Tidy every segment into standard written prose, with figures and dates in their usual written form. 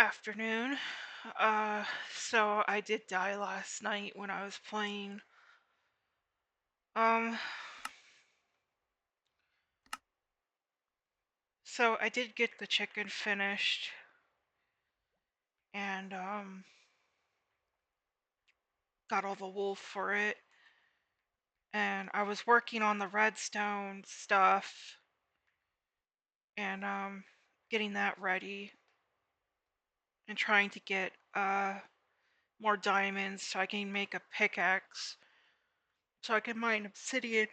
Afternoon. Uh, so I did die last night when I was playing. Um, so I did get the chicken finished and got all the wool for it. And I was working on the redstone stuff and getting that ready and trying to get more diamonds so I can make a pickaxe so I can mine obsidian.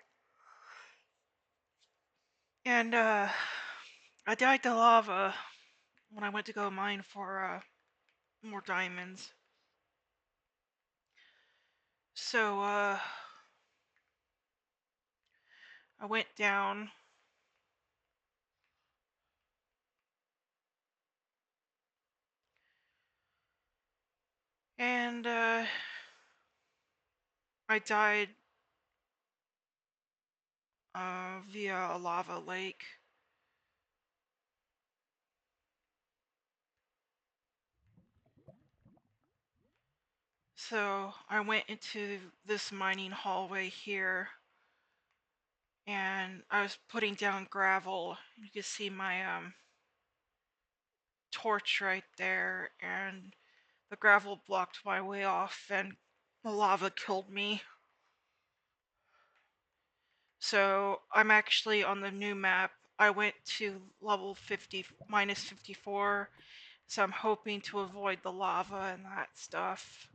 And I died to lava when I went to go mine for more diamonds. So I went down and I died via a lava lake. So I went into this mining hallway here and I was putting down gravel. You can see my torch right there, and the gravel blocked my way off and the lava killed me. So I'm actually on the new map. I went to level 50 minus 54, so I'm hoping to avoid the lava and that stuff.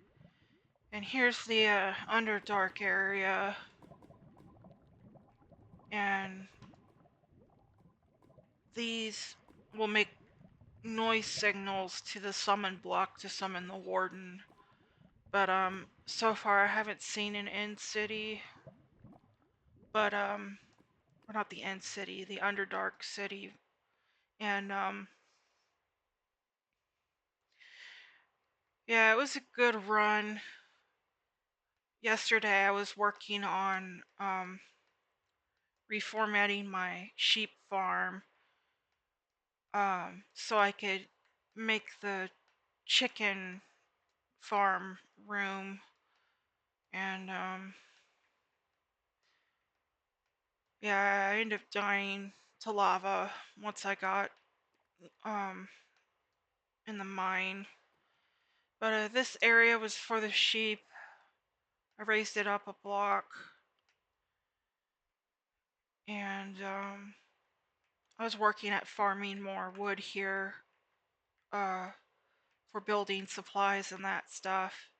And here's the Underdark area, and these will make noise signals to the summon block to summon the warden. But so far I haven't seen an end city, but or not the end city, the Underdark city. And yeah, it was a good run. Yesterday I was working on reformatting my sheep farm so I could make the chicken farm room, and yeah, I ended up dying to lava once I got um in the mine. But this area was for the sheep. I raised it up a block, and I was working at farming more wood here uh for building supplies and that stuff.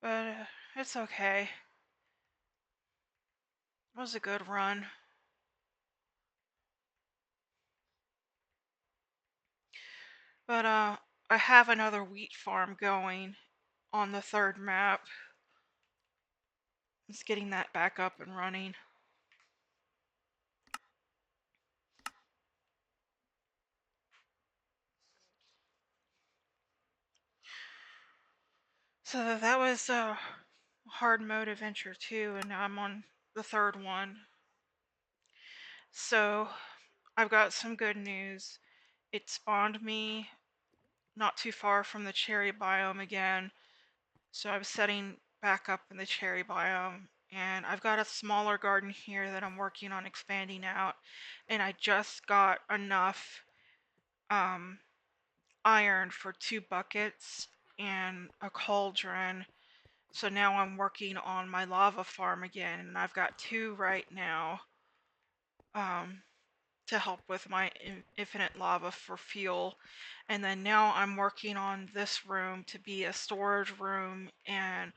But it's okay. It was a good run. But I have another wheat farm going on the third map. Just getting that back up and running. So that was a hard mode adventure too, and now I'm on the third one. So I've got some good news. It spawned me not too far from the cherry biome again. So I'm setting back up in the cherry biome, and I've got a smaller garden here that I'm working on expanding out, and I just got enough um, iron for 2 buckets and a cauldron. So now I'm working on my lava farm again, and I've got 2 right now um, to help with my infinite lava for fuel. And then now I'm working on this room to be a storage room and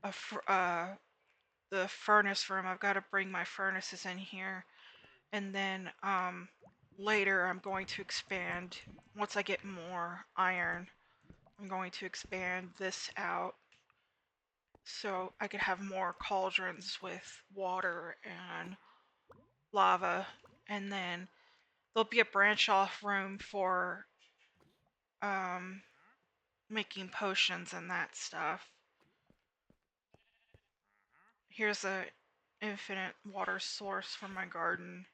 the furnace room. I've got to bring my furnaces in here, and then later I'm going to expand. Once I get more iron, I'm going to expand this out so I could have more cauldrons with water and lava, and then there'll be a branch off room for um, making potions and that stuff. Here's a infinite water source for my garden.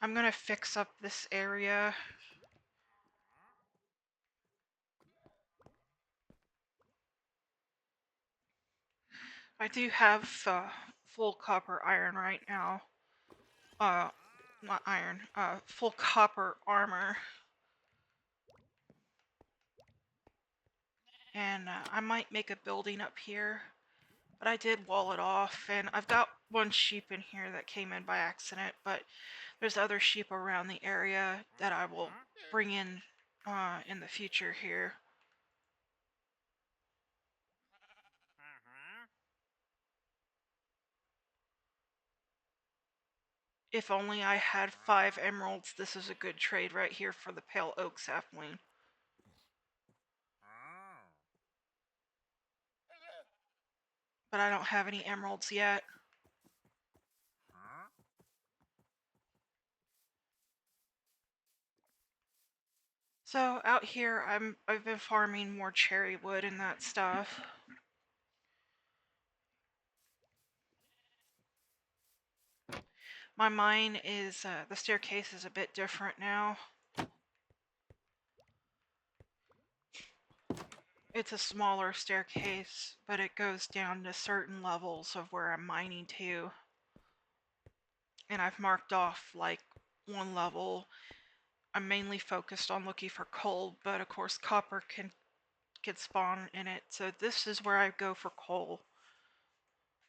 I'm gonna fix up this area. I do have full copper iron right now. Not iron, full copper armor. And I might make a building up here, but I did wall it off, and I've got one sheep in here that came in by accident, but there's other sheep around the area that I will bring in the future here. If only I had 5 emeralds, this is a good trade right here for the pale oak sapling. But I don't have any emeralds yet. So out here I've been farming more cherry wood and that stuff. My mine is the staircase is a bit different now. It's a smaller staircase, but it goes down to certain levels of where I'm mining to. And I've marked off like one level. I'm mainly focused on looking for coal, but of course copper can spawn in it. So this is where I go for coal.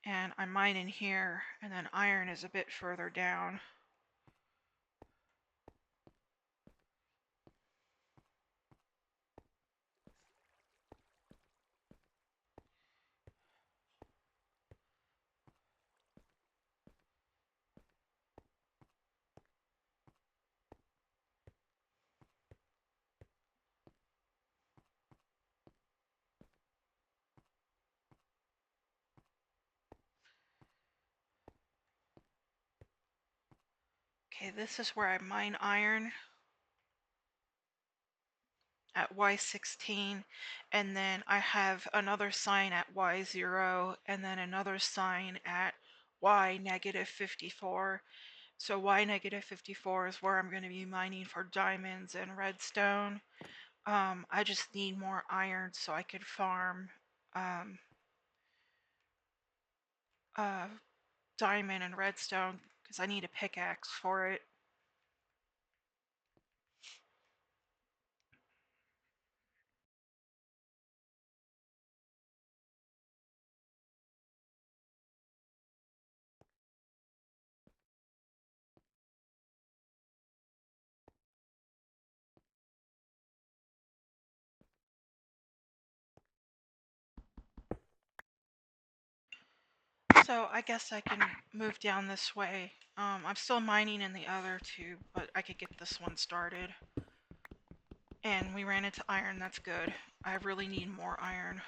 And I mine in here, and then iron is a bit further down. Okay, this is where I mine iron at Y16, and then I have another sign at Y0, and then another sign at Y negative 54. So Y negative 54 is where I'm going to be mining for diamonds and redstone. I just need more iron so I could farm diamond and redstone because I need a pickaxe for it. So I guess I can move down this way. I'm still mining in the other two, but I could get this one started. And we ran into iron, that's good. I really need more iron.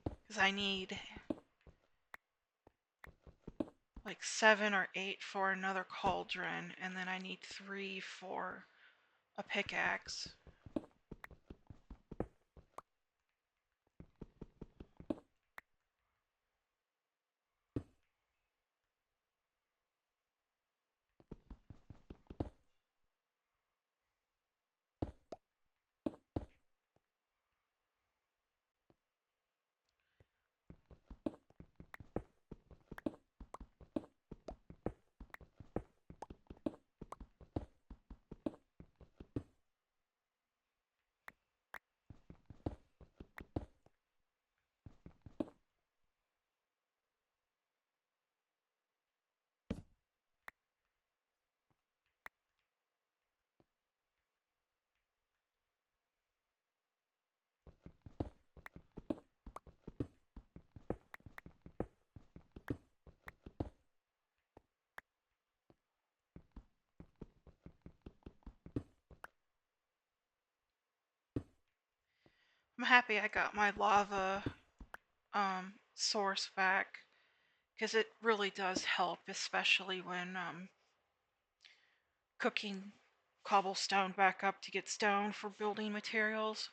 Because I need like 7 or 8 for another cauldron, and then I need 3 for a pickaxe. I'm happy I got my lava source back, because it really does help, especially when cooking cobblestone back up to get stone for building materials.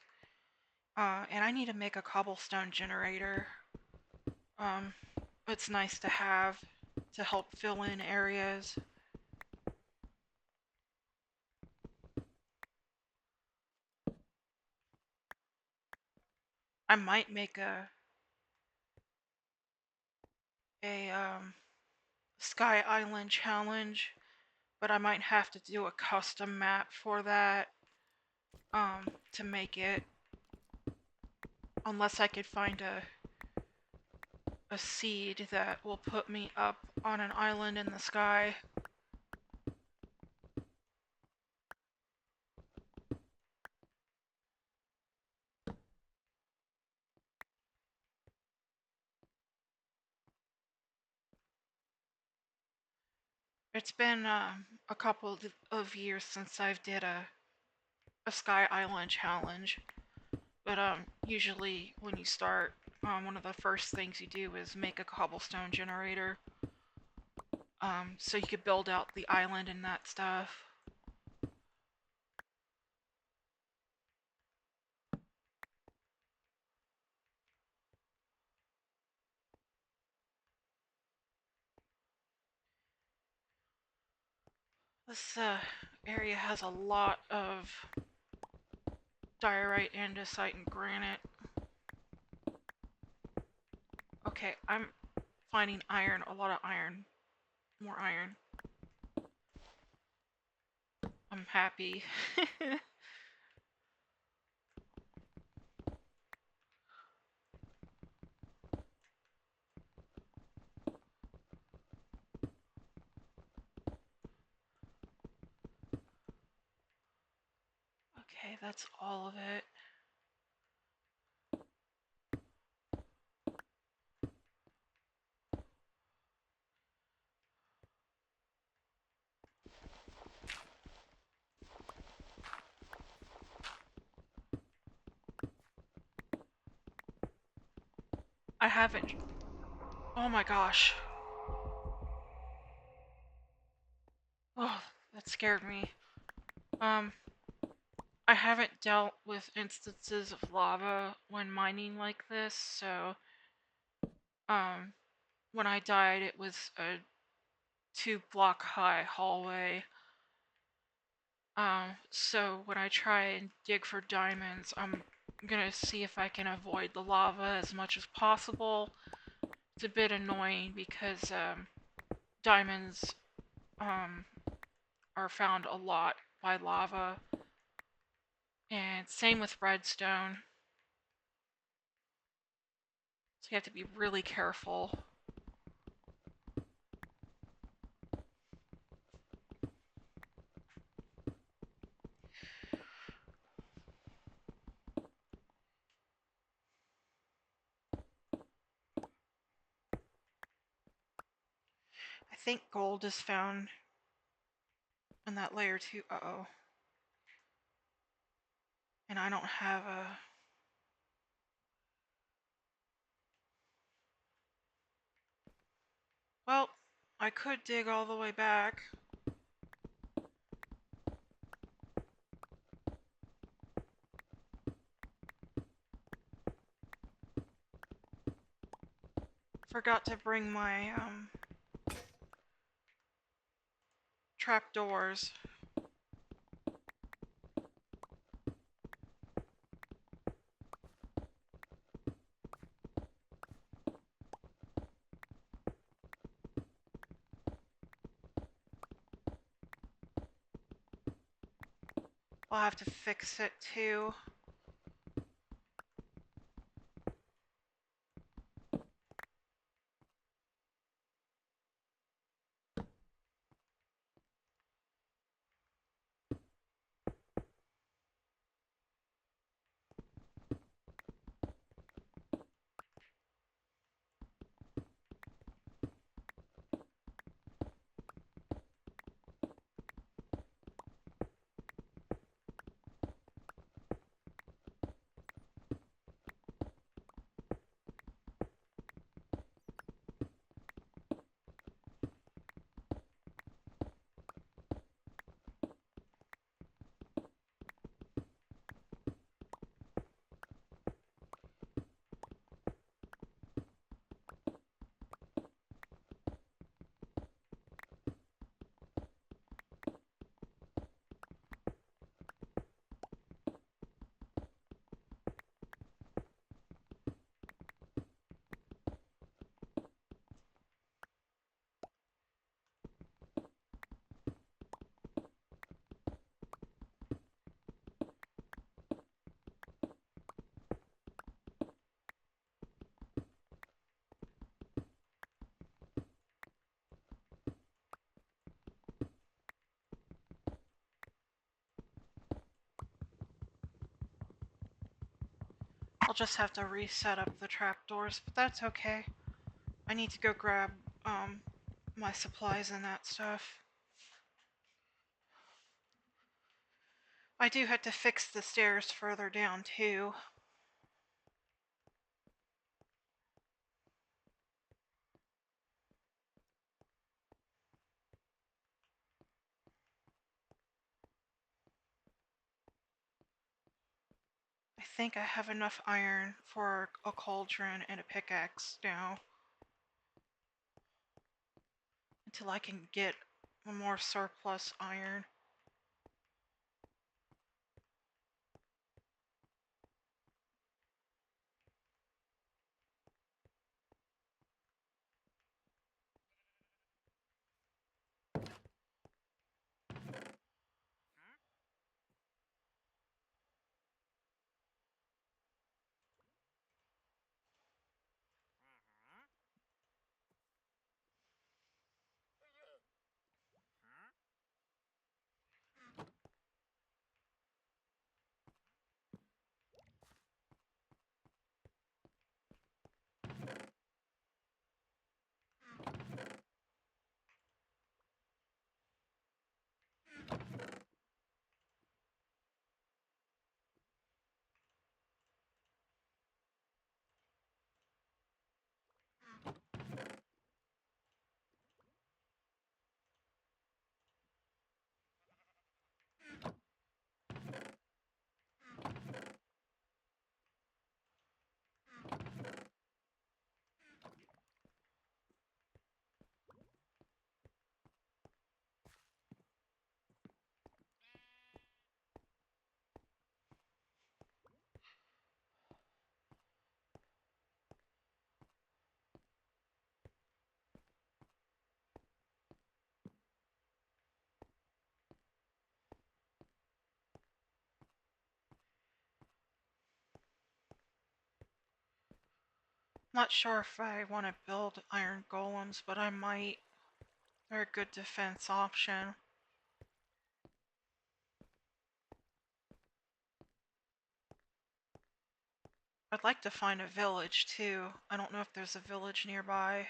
And I need to make a cobblestone generator. it's nice to have to help fill in areas. I might make a Sky Island challenge, but I might have to do a custom map for that to make it, unless I could find a seed that will put me up on an island in the sky. It's been a couple of years since I've did a Sky Island challenge, but usually when you start, one of the first things you do is make a cobblestone generator, so you could build out the island and that stuff. This area has a lot of diorite, andesite, and granite. Okay, I'm finding iron, a lot of iron, more iron. I'm happy. Okay, that's all of it. I haven't. Oh my gosh. Oh, that scared me. Um, I haven't dealt with instances of lava when mining like this, so um, when I died, it was a 2-block high hallway. So when I try and dig for diamonds, I'm gonna see if I can avoid the lava as much as possible. It's a bit annoying because diamonds are found a lot by lava, and same with redstone. So you have to be really careful. I think gold is found in that layer too. Uh-oh. And I don't have a... Well, I could dig all the way back. Forgot to bring my trapdoors. I'll have to fix it too. I'll just have to reset up the trapdoors, but that's okay. I need to go grab my supplies and that stuff. I do have to fix the stairs further down too. I think I have enough iron for a cauldron and a pickaxe now. Until I can get more surplus iron. Not sure if I want to build iron golems, but I might. They're a good defense option. I'd like to find a village too. I don't know if there's a village nearby.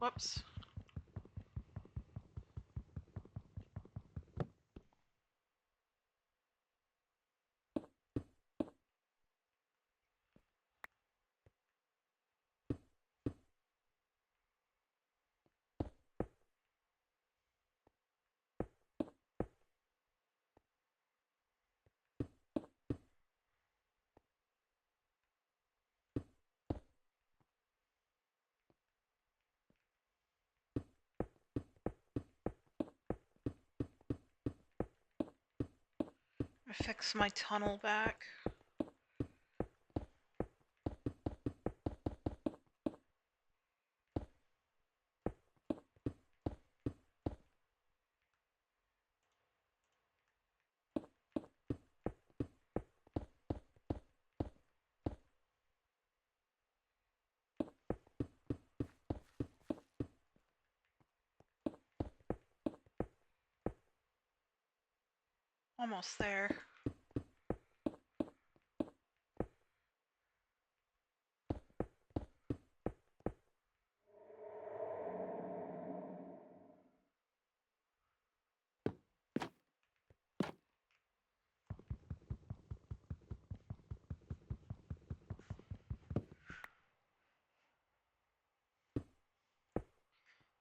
Whoops. I fix my tunnel back. Almost there.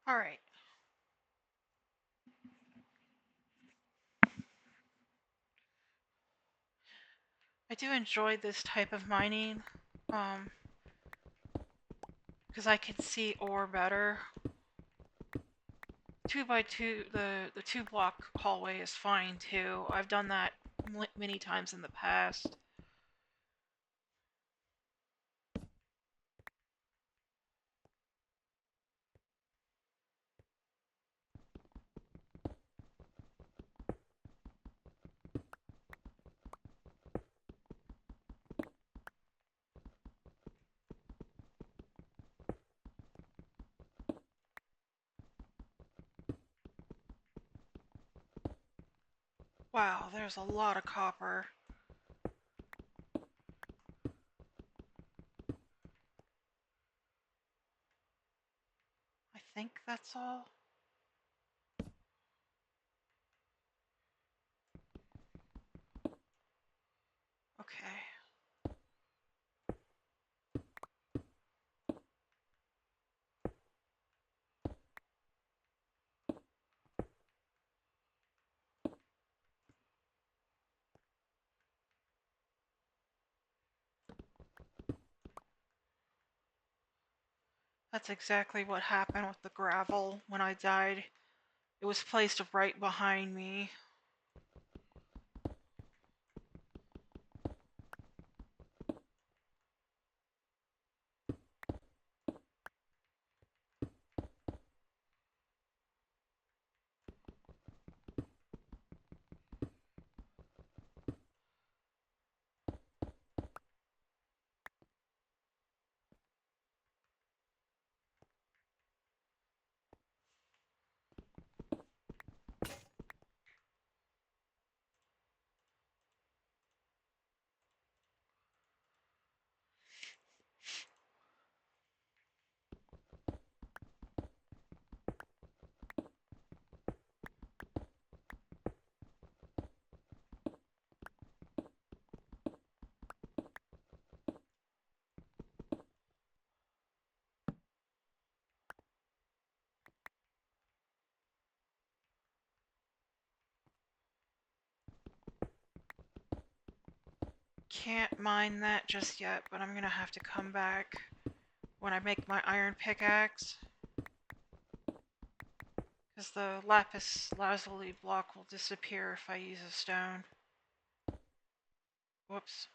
Alright. do enjoy this type of mining, because I can see ore better. 2x2, the 2 block hallway is fine too. I've done that many times in the past. Wow, there's a lot of copper. I think that's all. Okay. That's exactly what happened with the gravel when I died. It was placed right behind me. Can't mine that just yet, but I'm gonna have to come back when I make my iron pickaxe. Because the lapis lazuli block will disappear if I use a stone. Whoops.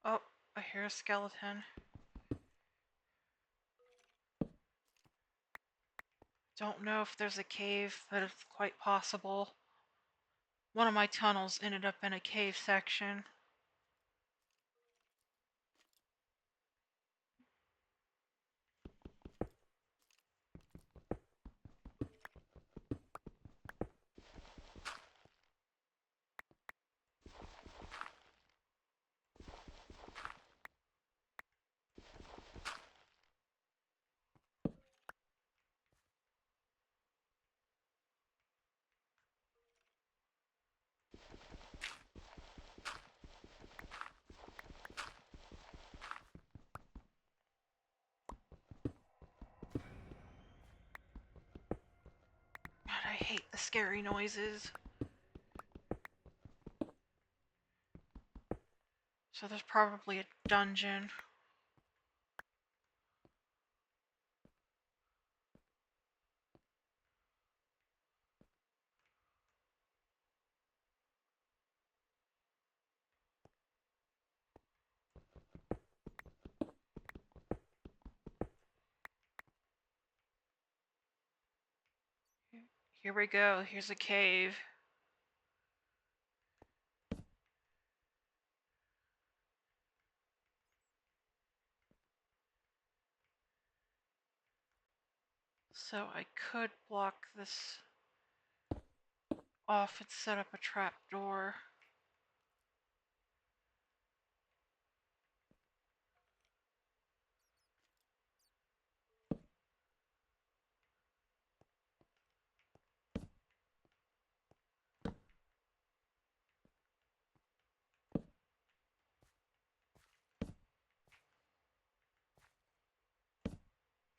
Oh, I hear a skeleton. Don't know if there's a cave, but it's quite possible. One of my tunnels ended up in a cave section. God, I hate the scary noises. So there's probably a dungeon. Here we go. Here's a cave. So I could block this off and set up a trap door.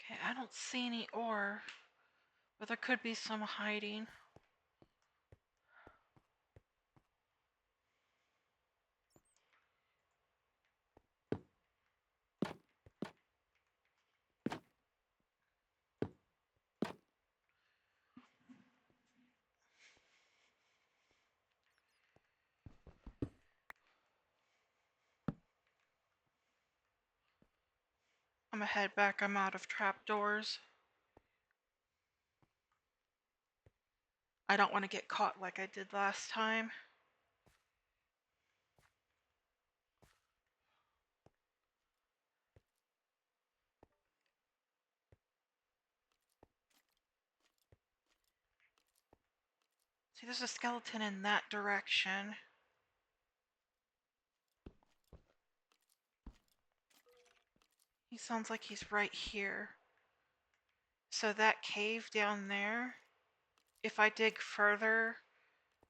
Okay, I don't see any ore, but there could be some hiding. I'm gonna head back. I'm out of trapdoors. I don't want to get caught like I did last time. See, there's a skeleton in that direction. He sounds like he's right here. So that cave down there, if I dig further,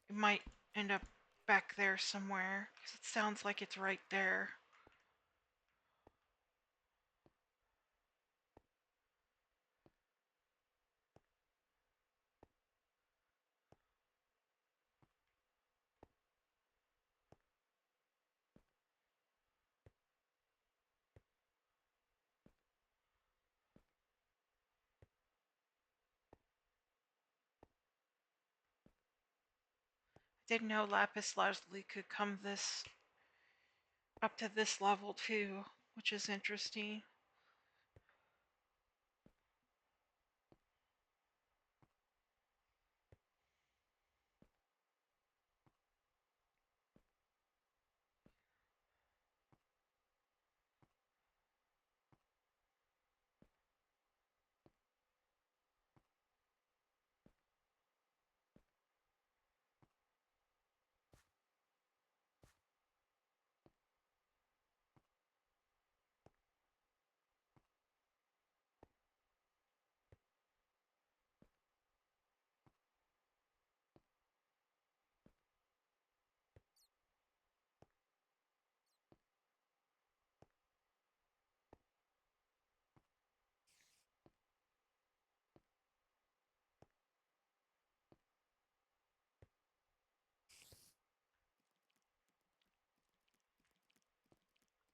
it might end up back there somewhere, because it sounds like it's right there. Didn't know lapis lazuli could come this up to this level too, which is interesting.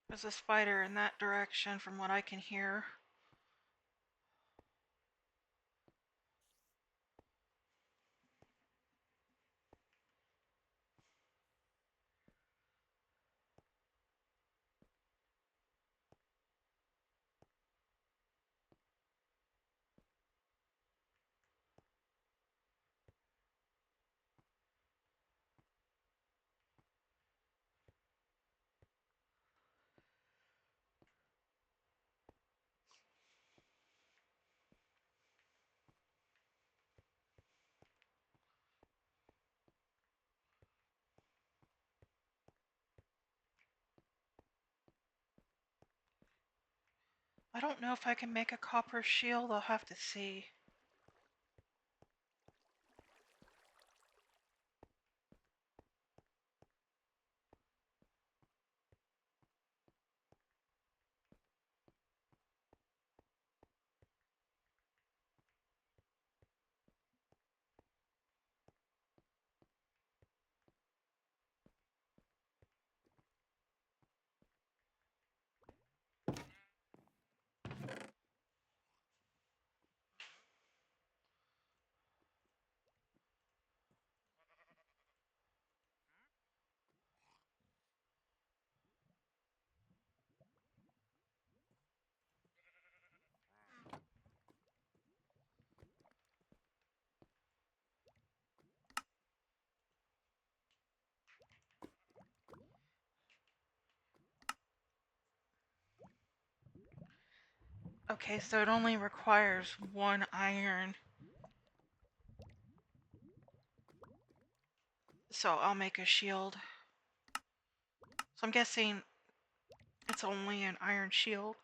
There's a spider in that direction from what I can hear. I don't know if I can make a copper shield. I'll have to see. Okay, so it only requires 1 iron. So I'll make a shield. So I'm guessing it's only an iron shield.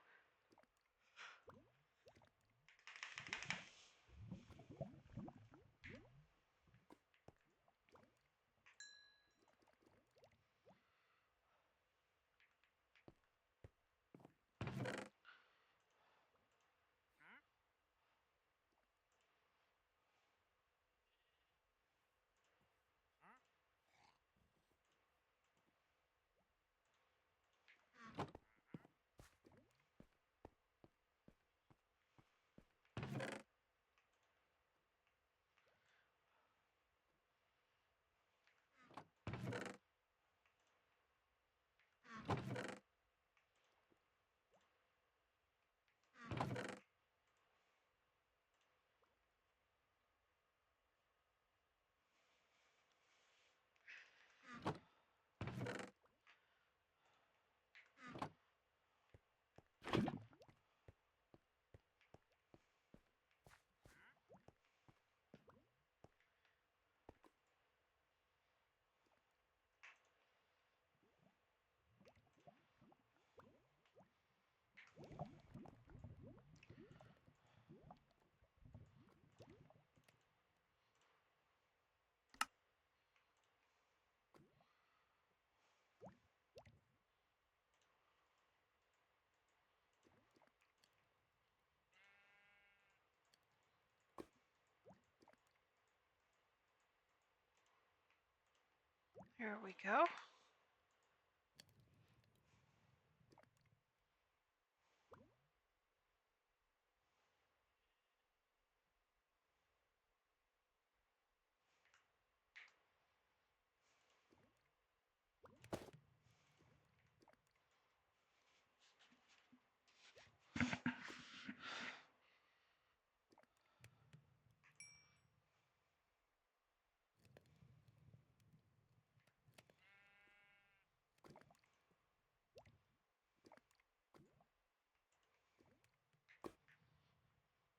Here we go.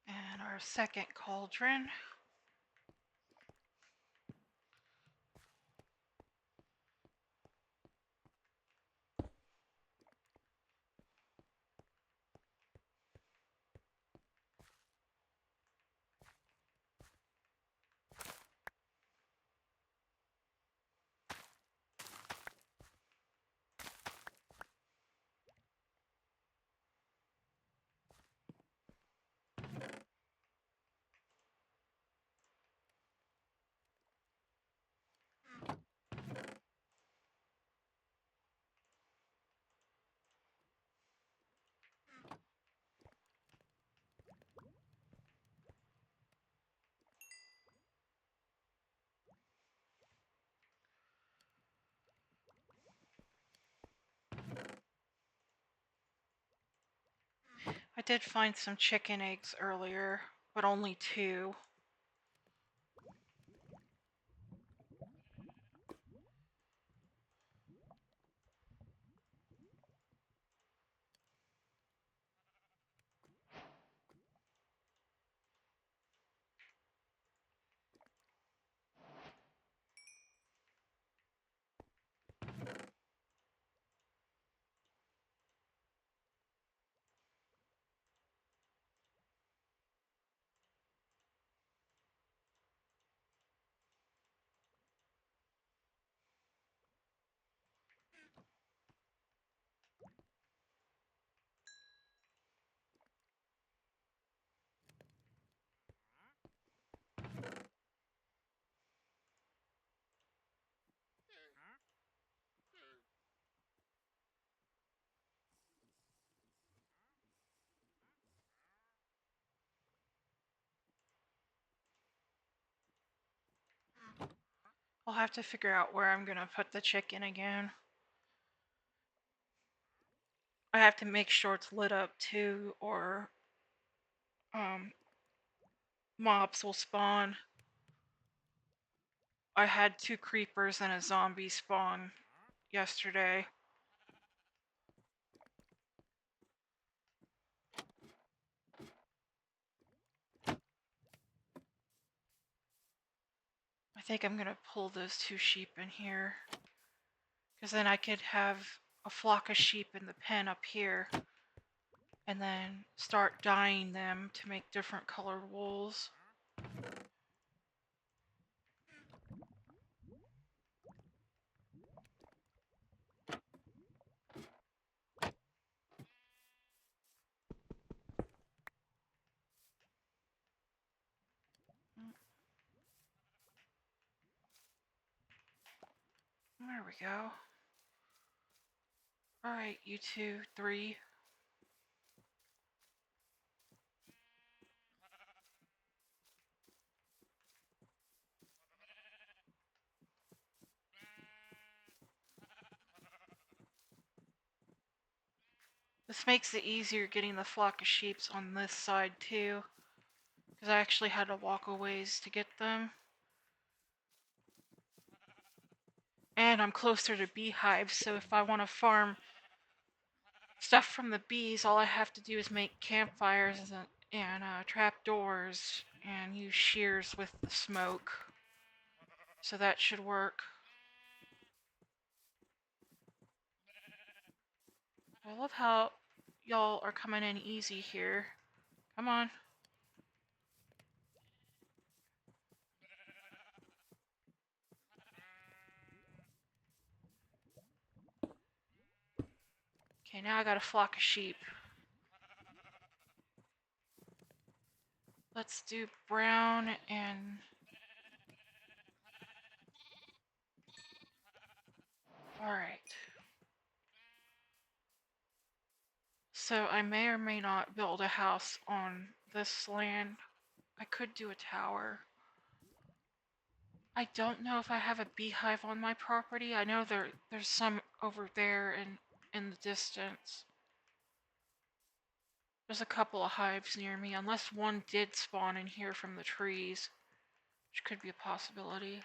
And our second cauldron. I did find some chicken eggs earlier, but only 2. I'll have to figure out where I'm gonna put the chicken again. I have to make sure it's lit up too, or um, mobs will spawn. I had 2 creepers and a zombie spawn yesterday. think I'm gonna pull those 2 sheep in here, because then I could have a flock of sheep in the pen up here, and then start dyeing them to make different colored wools. There we go. Alright, you 2, 3. This makes it easier getting the flock of sheep on this side too, because I actually had to walk a ways to get them. And I'm closer to beehives, so if I want to farm stuff from the bees, all I have to do is make campfires and trap doors and use shears with the smoke. So that should work. I love how y'all are coming in easy here. Come on. Okay, now I got a flock of sheep. Let's do brown and... Alright. So I may or may not build a house on this land. I could do a tower. I don't know if I have a beehive on my property. I know there's some over there in the distance. There's a couple of hives near me, unless one did spawn in here from the trees, which could be a possibility.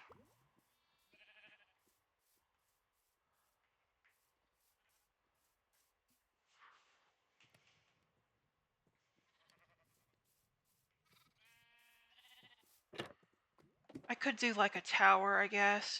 I could do like a tower, I guess.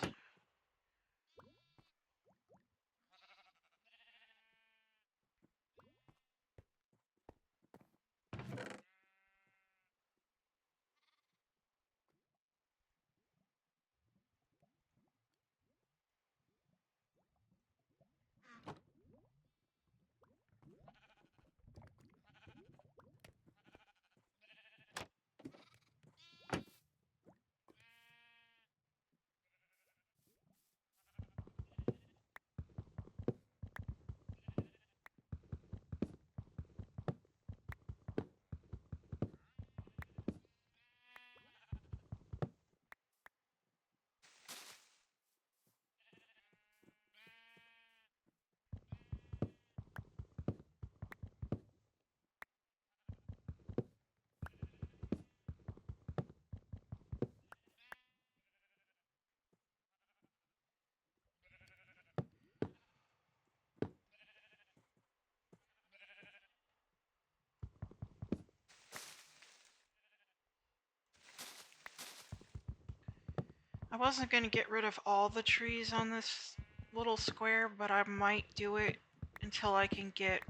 I wasn't going to get rid of all the trees on this little square, but I might do it until I can get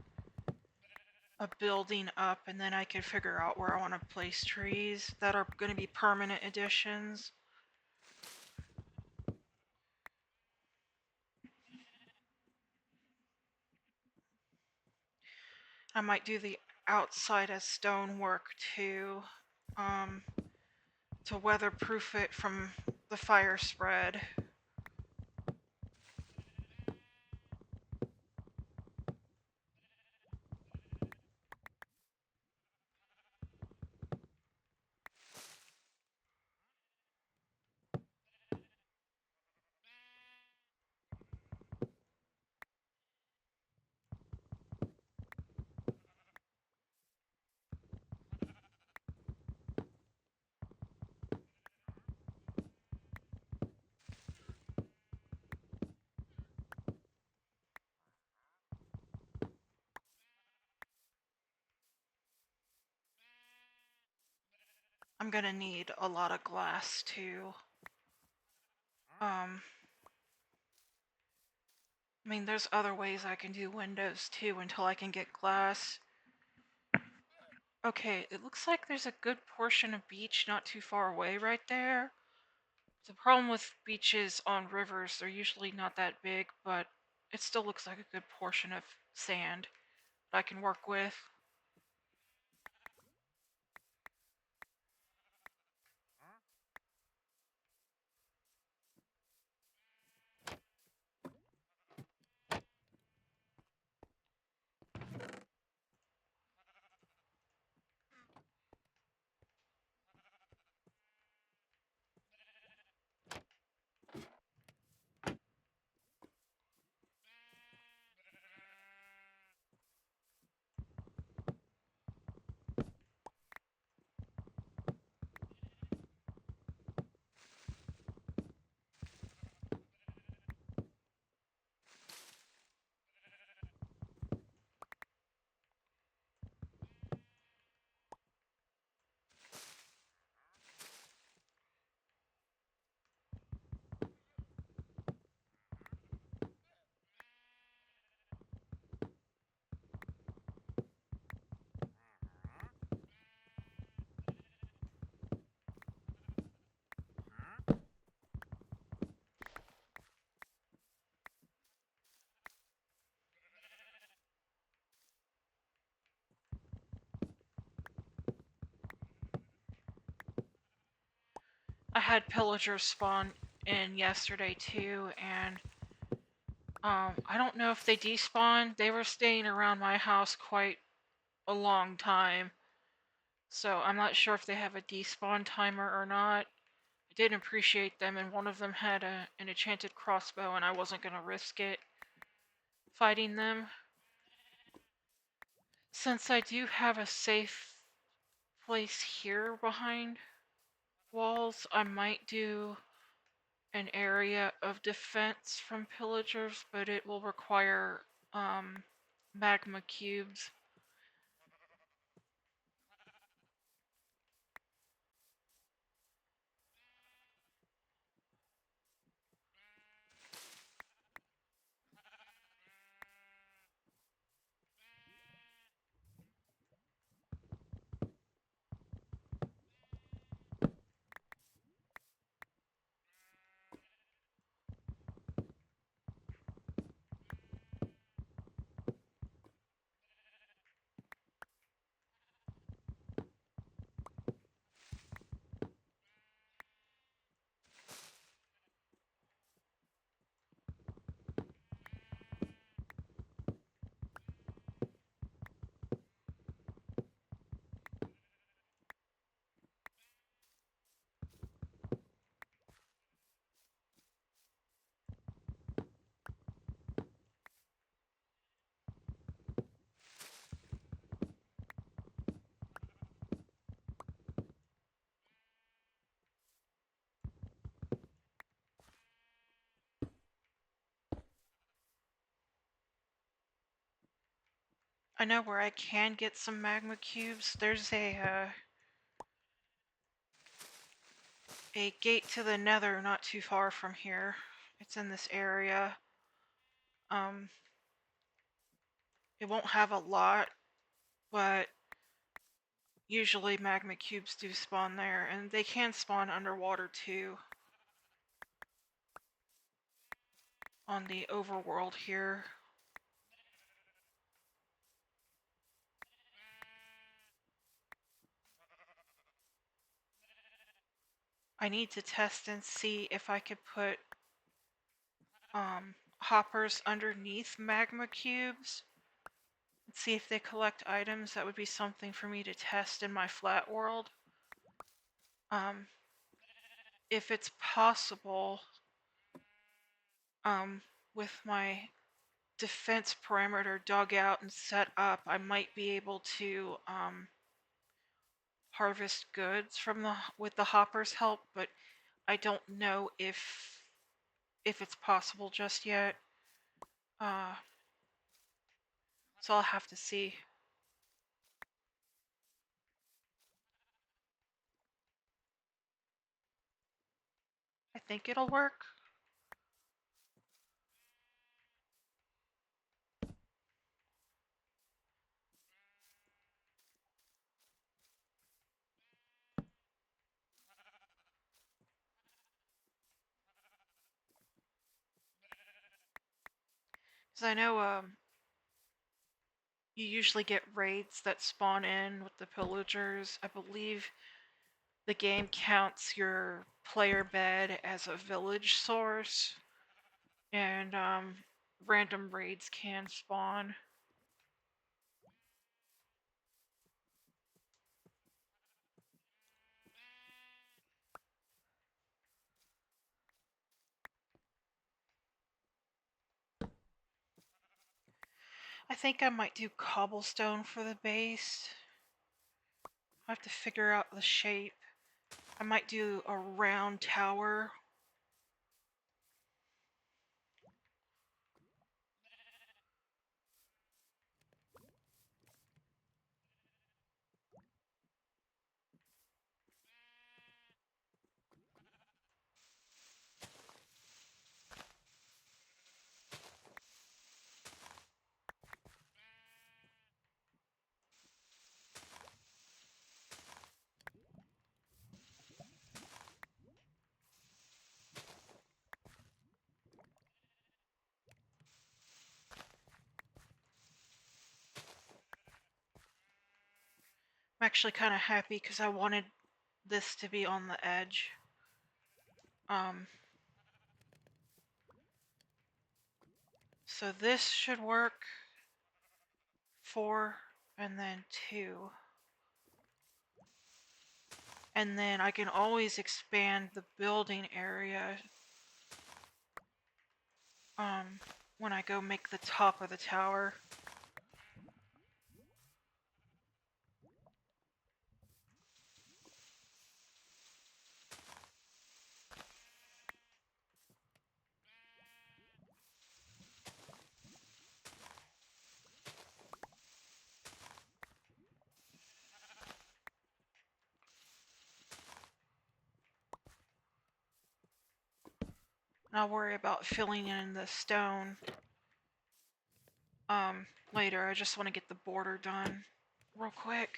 a building up, and then I can figure out where I want to place trees that are going to be permanent additions. I might do the outside as stonework too, to weatherproof it from the fire spread. I'm gonna need a lot of glass too. I mean, there's other ways I can do windows too until I can get glass. Okay, it looks like there's a good portion of beach not too far away right there. The problem with beaches on rivers, they're usually not that big, but it still looks like a good portion of sand that I can work with. I had pillagers spawn in yesterday too, and I don't know if they despawned. They were staying around my house quite a long time, so I'm not sure if they have a despawn timer or not. I did appreciate them, and one of them had an enchanted crossbow, and I wasn't gonna risk it fighting them. Since I do have a safe place here behind walls, I might do an area of defense from pillagers, but it will require magma cubes. I know where I can get some magma cubes. There's a gate to the nether not too far from here. It's in this area. Um, it won't have a lot, but usually magma cubes do spawn there, and they can spawn underwater too on the overworld here. I need to test and see if I could put hoppers underneath magma cubes and see if they collect items. That would be something for me to test in my flat world. If it's possible, with my defense parameter dug out and set up, I might be able to harvest goods from with the hopper's help, but I don't know if it's possible just yet. Uh, so I'll have to see. I think it'll work. 'Cause I know you usually get raids that spawn in with the pillagers. I believe the game counts your player bed as a village source, and random raids can spawn. I think I might do cobblestone for the base. I have to figure out the shape. I might do a round tower. I'm actually kind of happy because I wanted this to be on the edge. So this should work. 4 and then 2. And then I can always expand the building area when I go make the top of the tower. And I'll worry about filling in the stone later. I just want to get the border done real quick.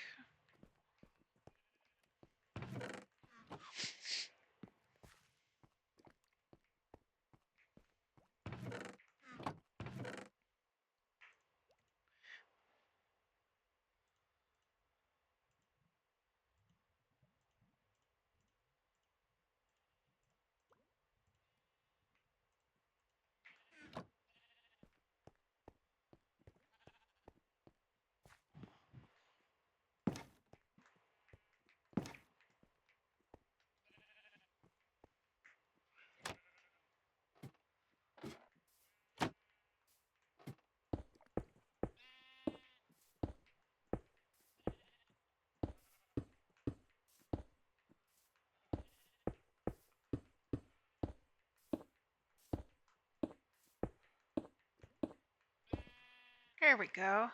There we go.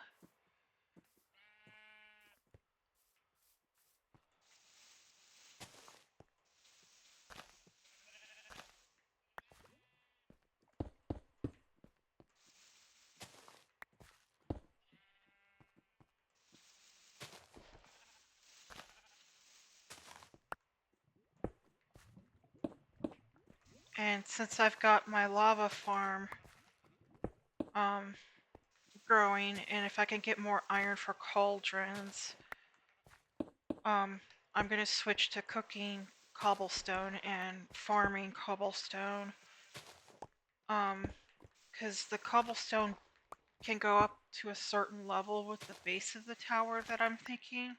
And since I've got my lava farm growing, and if I can get more iron for cauldrons, I'm gonna switch to cooking cobblestone and farming cobblestone. Because the cobblestone can go up to a certain level with the base of the tower that I'm thinking.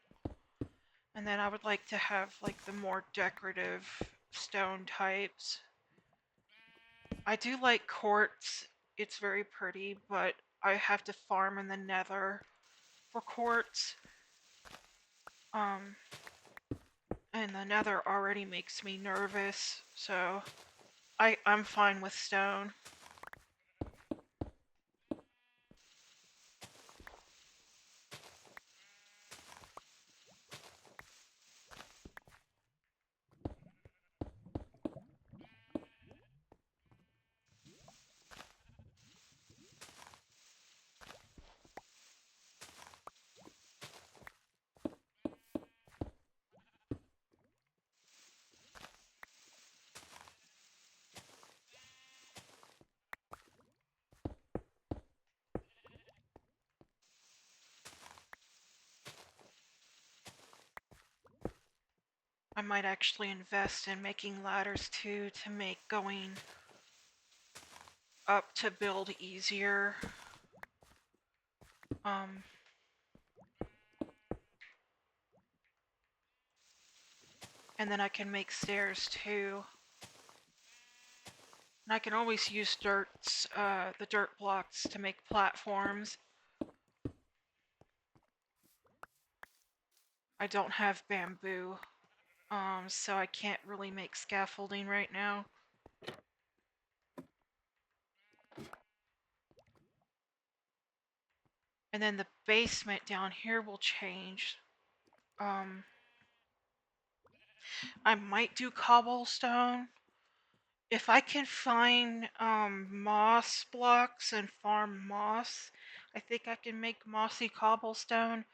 And then I would like to have like the more decorative stone types. I do like quartz. It's very pretty, but I have to farm in the nether for quartz. And the nether already makes me nervous, so I'm fine with stone. I might actually invest in making ladders too to make going up to build easier. And then I can make stairs too. And I can always use the dirt blocks to make platforms. I don't have bamboo, so I can't really make scaffolding right now. And then the basement down here will change. I might do cobblestone. If I can find moss blocks and farm moss, I think I can make mossy cobblestone.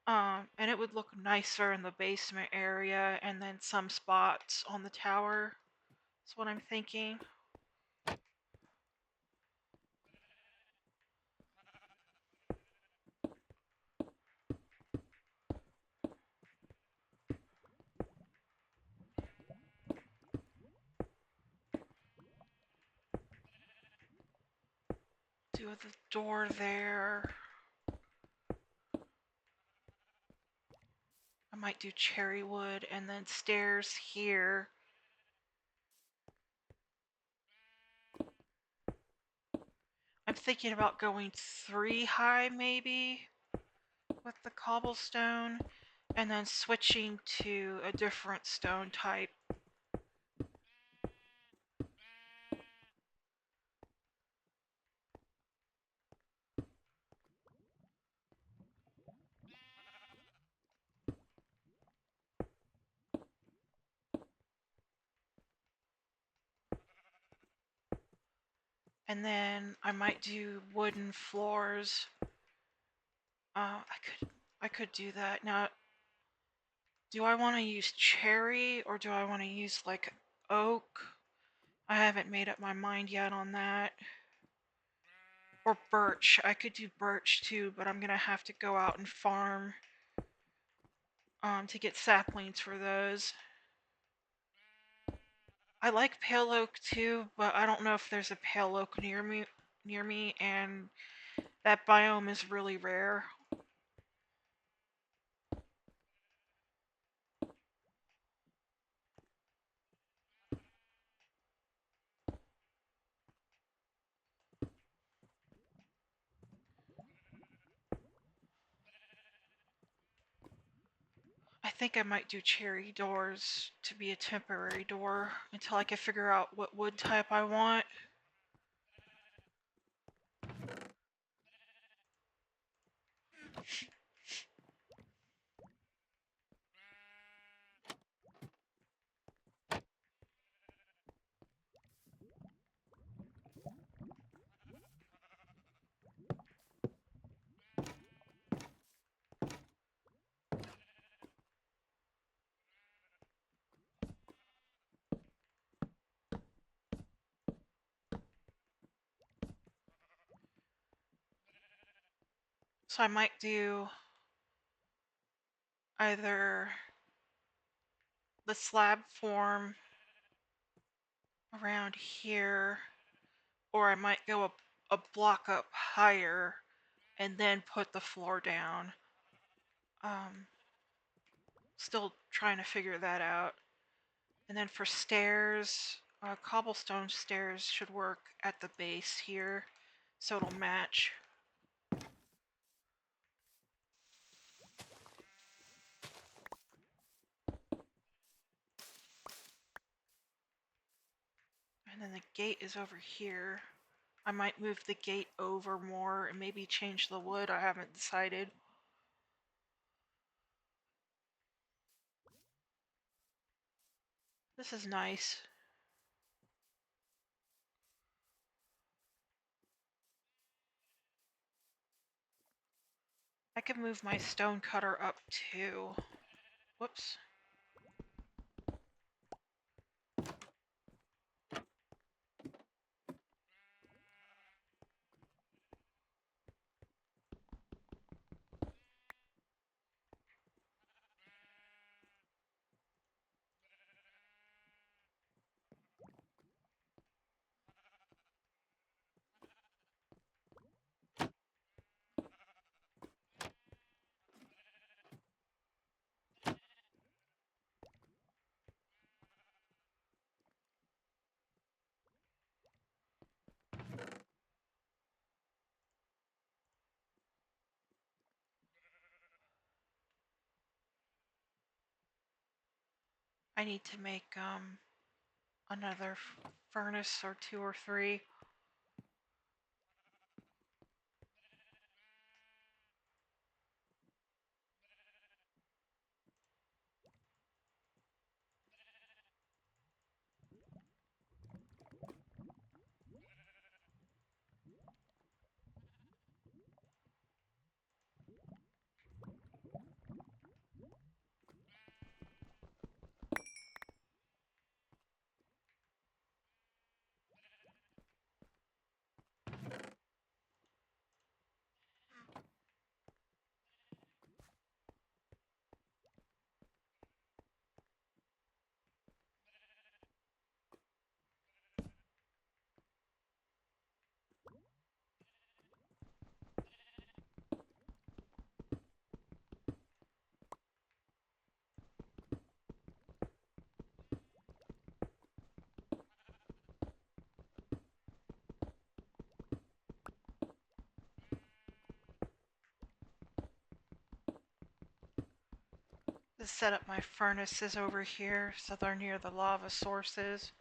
And it would look nicer in the basement area and then some spots on the tower. That's what I'm thinking. Do the door there. I might do cherry wood and then stairs here. I'm thinking about going 3 high maybe with the cobblestone and then switching to a different stone type. And then I might do wooden floors. I could do that. Now, do I want to use cherry or do I want to use like oak? I haven't made up my mind yet on that. Or birch. I could do birch too, but I'm gonna have to go out and farm to get saplings for those. I like pale oak too, but I don't know if there's a pale oak near me, and that biome is really rare. I think I might do cherry doors to be a temporary door until I can figure out what wood type I want. So I might do either the slab form around here, or I might go a block up higher and then put the floor down. Still trying to figure that out. And then for stairs, cobblestone stairs should work at the base here, so it'll match. And then the gate is over here. I might move the gate over more and maybe change the wood. I haven't decided. This is nice. I could move my stone cutter up too. Whoops. I need to make another furnace or 2 or 3. To set up my furnaces over here so they're near the lava sources.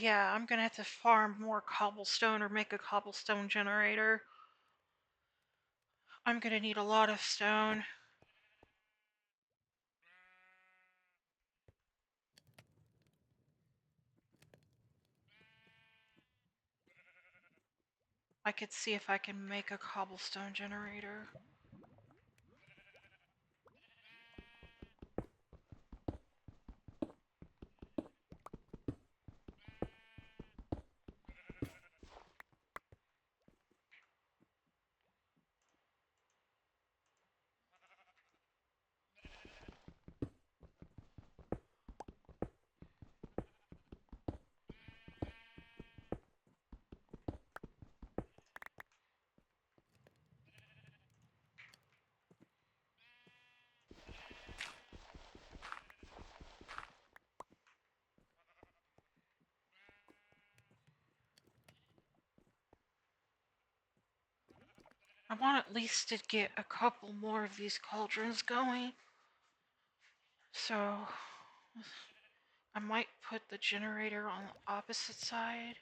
Yeah, I'm gonna have to farm more cobblestone or make a cobblestone generator. I'm gonna need a lot of stone. I could see if I can make a cobblestone generator. I want at least to get a couple more of these cauldrons going. So I might put the generator on the opposite side.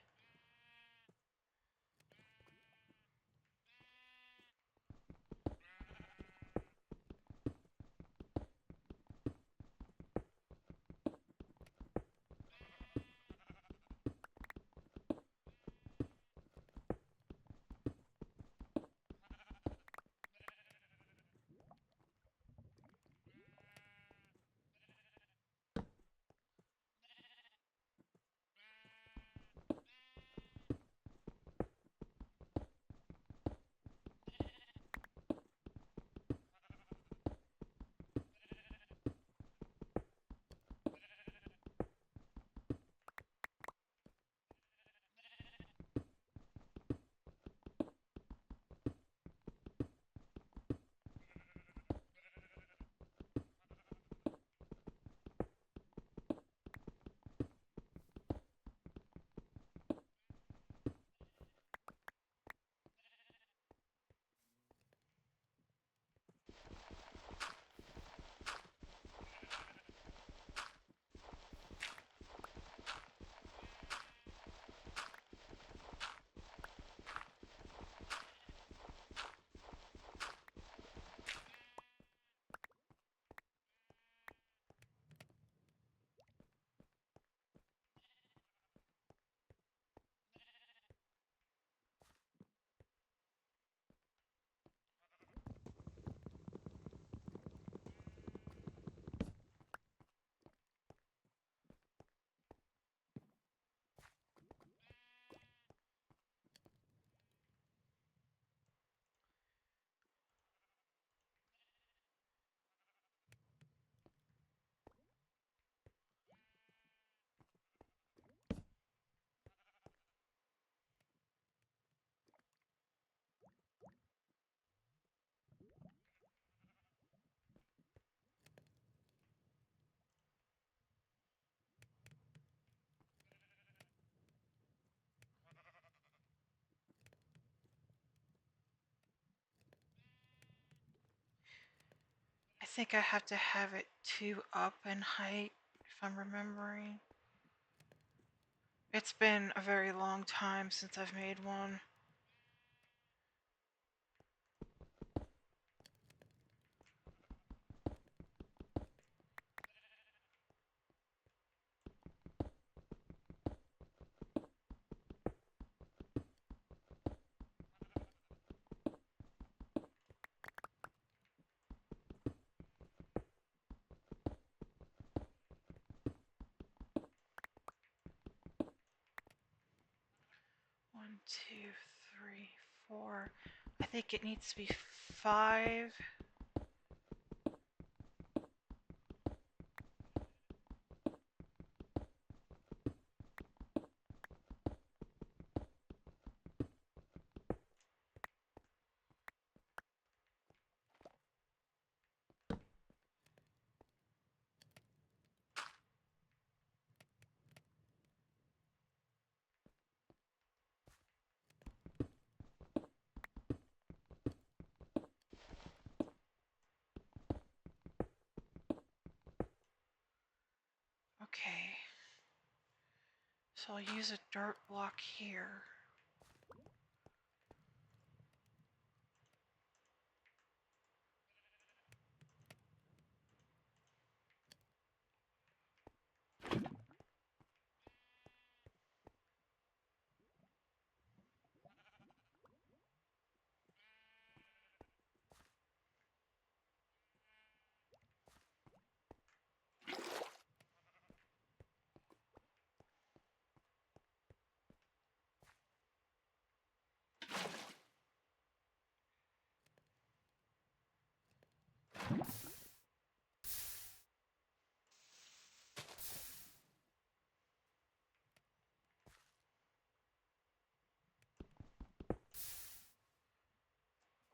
think I have to have it 2 up in height, if I'm remembering. It's been a very long time since I've made one. One, two, three, four. I think it needs to be 5. Okay. So I'll use a dirt block here.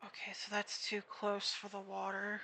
Okay, so that's too close for the water.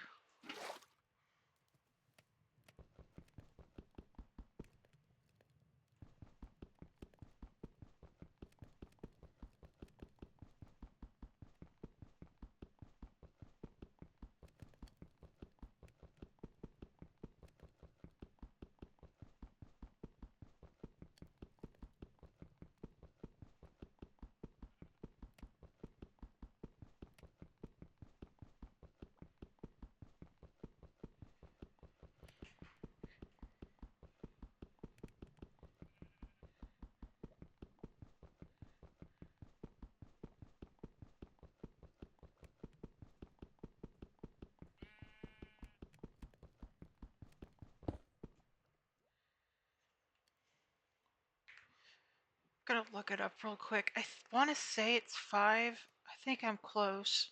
I'm gonna look it up real quick. I want to say it's 5. I think I'm close.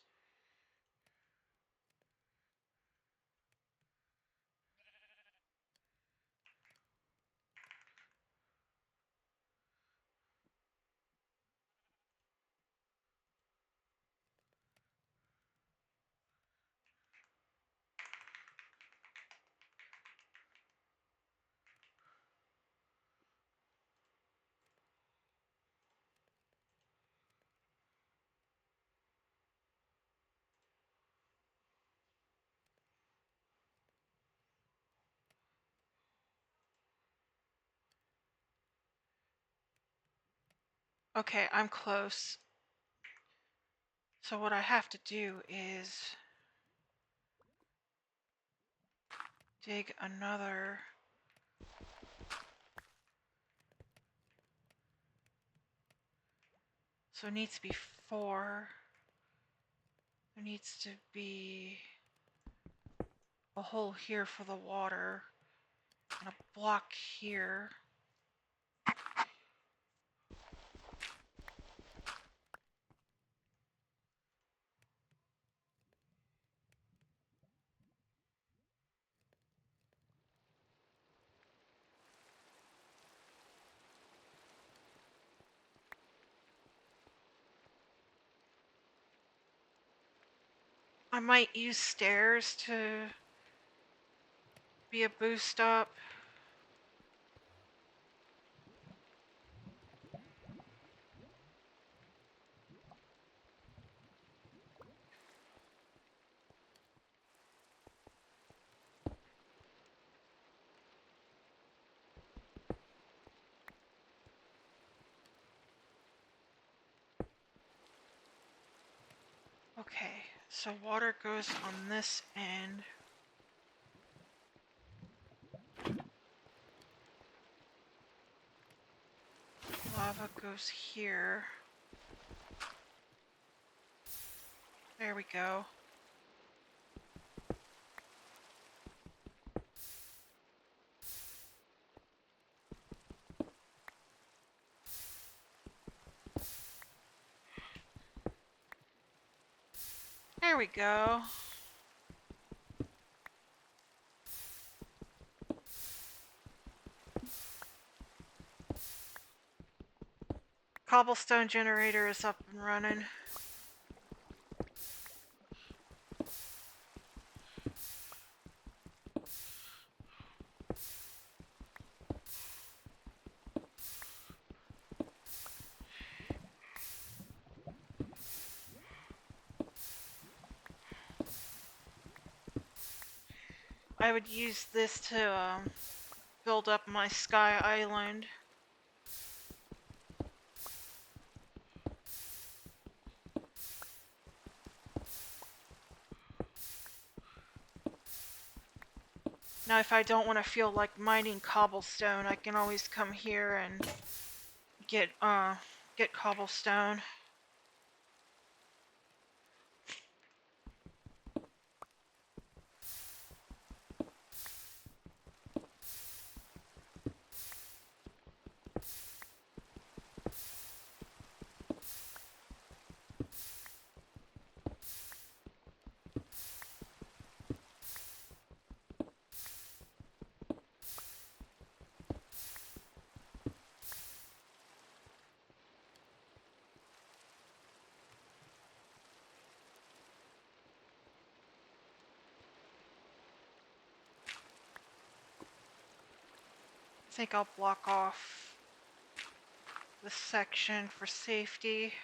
Okay, I'm close. So what I have to do is dig another. So it needs to be 4. There needs to be a hole here for the water and a block here. I might use stairs to be a boost up. Okay, so water goes on this end. Lava goes here. There we go. There we go. Cobblestone generator is up and running. I would use this to build up my sky island. Now if I don't want to feel like mining cobblestone, I can always come here and get cobblestone. I think I'll block off this section for safety.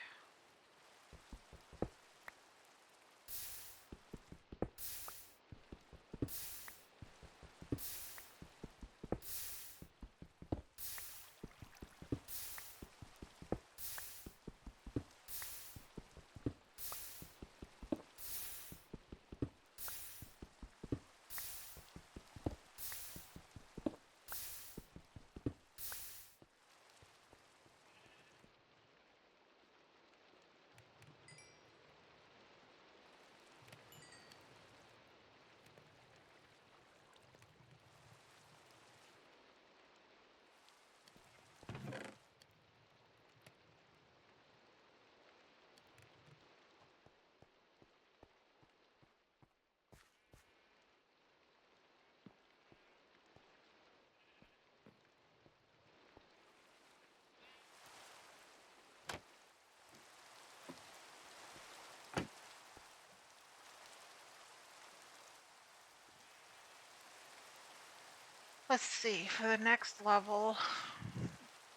Let's see, for the next level,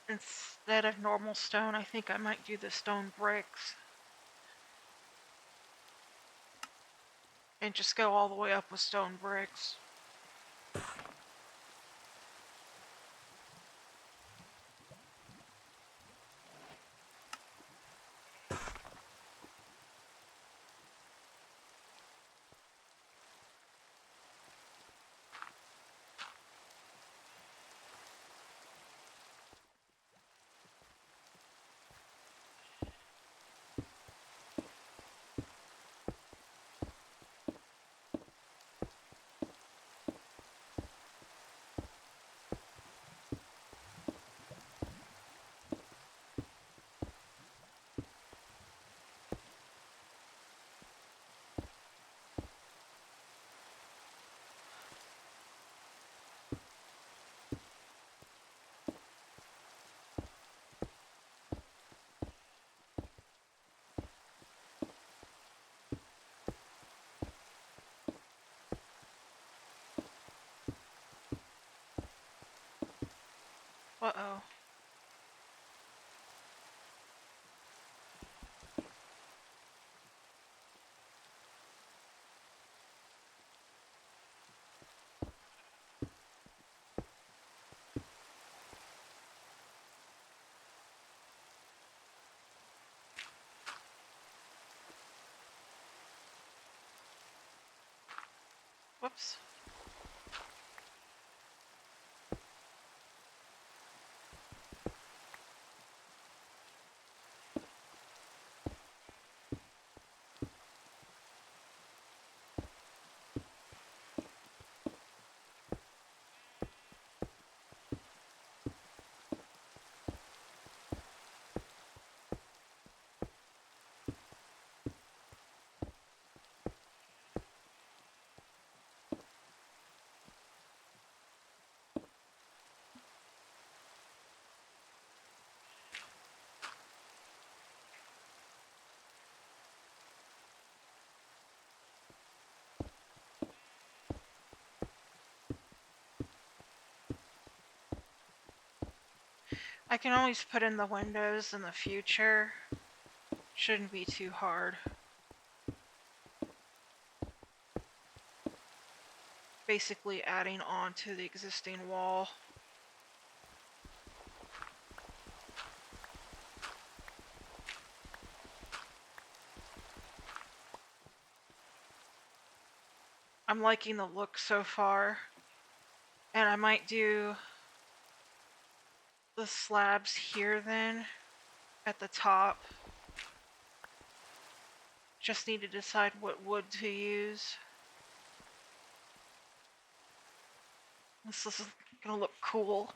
instead of normal stone, I think I might do the stone bricks. And just go all the way up with stone bricks. Uh-oh. Whoops. I can always put in the windows in the future. Shouldn't be too hard. Basically adding on to the existing wall. I'm liking the look so far. And I might do the slabs here then at the top. Just need to decide what wood to use. This is gonna look cool.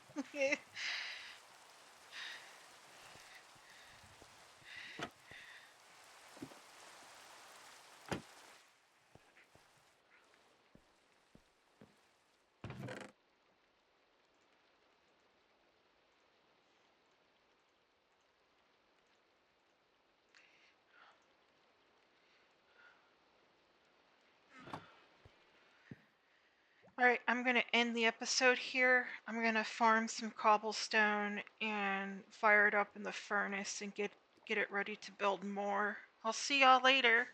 Alright, I'm gonna end the episode here. I'm gonna farm some cobblestone and fire it up in the furnace and get it ready to build more. I'll see y'all later.